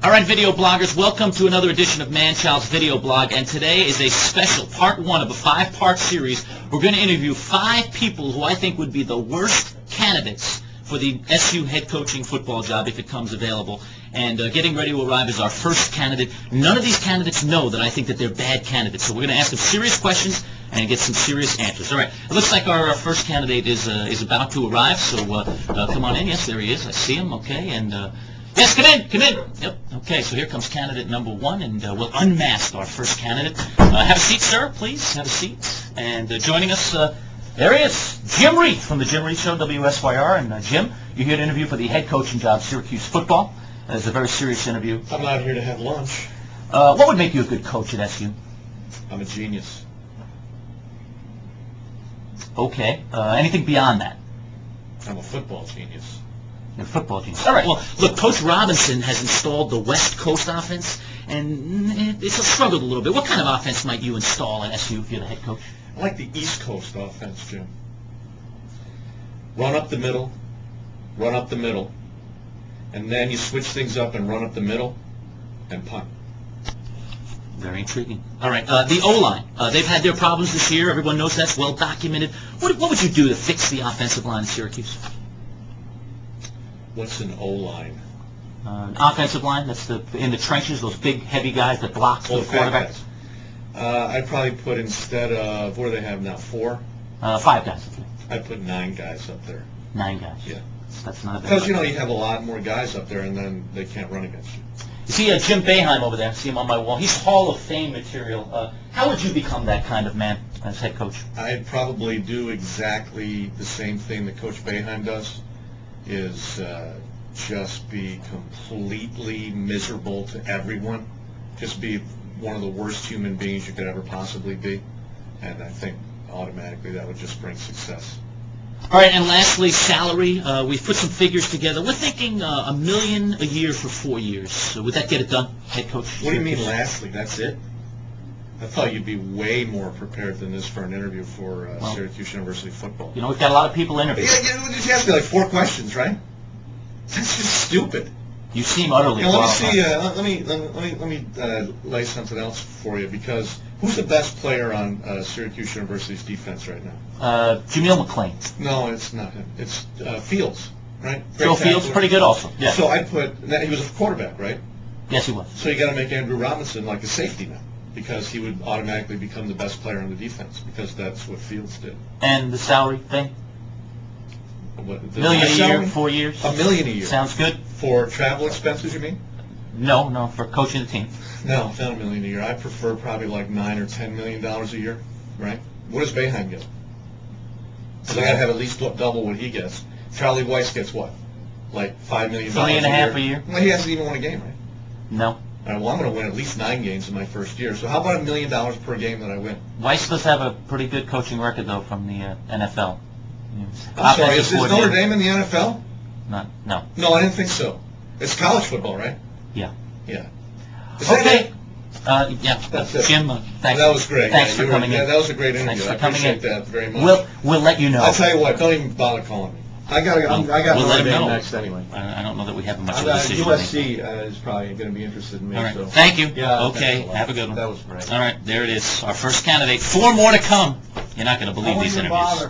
All right, video bloggers, welcome to another edition of Manchild's Video Blog, and today is a special part one of a 5-part series. We're going to interview 5 people who I think would be the worst candidates for the SU head coaching football job if it comes available. And getting ready to arrive is our first candidate. None of these candidates know that I think that they're bad candidates, so we're going to ask them serious questions and get some serious answers. All right, it looks like our first candidate is about to arrive, so come on in. Yes, there he is. I see him, okay, and... yes, come in. Yep. Okay, so here comes candidate number 1, and we'll unmask our first candidate. Have a seat, sir, please. Have a seat. And joining us, there he is, Jim Reith from the Jim Reith Show, WSYR. And Jim, you're here to interview for the head coaching job, Syracuse football. It's a very serious interview. I'm not here to have lunch. What would make you a good coach at SU? I'm a genius. Okay. Anything beyond that? I'm a football genius. You're a football genius. All right. Well, look, Coach Robinson has installed the West Coast offense, and it's struggled a little bit. What kind of offense might you install at SU if you're the head coach? I like the East Coast offense, Jim. Run up the middle, and then you switch things up and run up the middle and punt. Very intriguing. All right. The O-line. They've had their problems this year. Everyone knows that's well documented. What would you do to fix the offensive line in Syracuse? What's an O-line? Offensive line, that's in the trenches, those big, heavy guys that block the quarterbacks. I'd probably put, instead of, what do they have now, 4? 5 guys. I'd put 9 guys up there. 9 guys. Yeah. That's not a bad because, you have a lot more guys up there, and then they can't run against you. You see Jim Boeheim over there. I see him on my wall. He's Hall of Fame material. How would you become that kind of man as head coach? I'd probably do exactly the same thing that Coach Boeheim does. Is just be completely miserable to everyone. Just be one of the worst human beings you could ever possibly be. And I think automatically that would just bring success. All right, and lastly, salary. We've put some figures together. We're thinking $1 million a year for 4 years. So would that get it done, head coach? What do you mean lastly? That's it? I thought you'd be way more prepared than this for an interview for Syracuse University football. We've got a lot of people interviewing. Yeah, you asked me like 4 questions, right? That's just stupid. You seem utterly qualified. Let me lay something else for you, because who's the best player on Syracuse University's defense right now? Jameel McClain. No, it's not him. It's Fields, right? Phil Fields, pretty good also. Yeah. So I'd put, he was a quarterback, right? Yes, he was. So you got to make Andrew Robinson like a safety now, because he would automatically become the best player on the defense, because that's what Fields did. And the salary thing? $1 million a year, 4 years? $1 million a year. Sounds good. For travel expenses, you mean? No, for coaching the team. No, not $1 million a year. I prefer probably like $9 or $10 million a year, right? What does Boeheim get? Because I got to have at least double what he gets. Charlie Weiss gets what? Like $5 million $3.5 a year? Well, he hasn't even won a game, right? No. All right, well, I'm going to win at least 9 games in my first year. So how about $1 million per game that I win? Weiss does have a pretty good coaching record, though, from the NFL. I'm sorry, is Notre Dame in the NFL? No. No, I didn't think so. It's college football, right? Yeah. Yeah. Okay. Yeah. That's it. Jim, thanks. That was great. Thanks for coming in. Yeah, that was a great interview. Thanks for I coming appreciate in. that very much. We'll let you know. I'll tell you what, don't even bother calling me. I got Notre Dame next anyway. I don't know that we have much of a decision. USC is probably going to be interested in me. All right. So. Thank you. Yeah, okay. Have a good one. That was great. All right. There it is. Our first candidate. 4 more to come. You're not going to believe these interviews.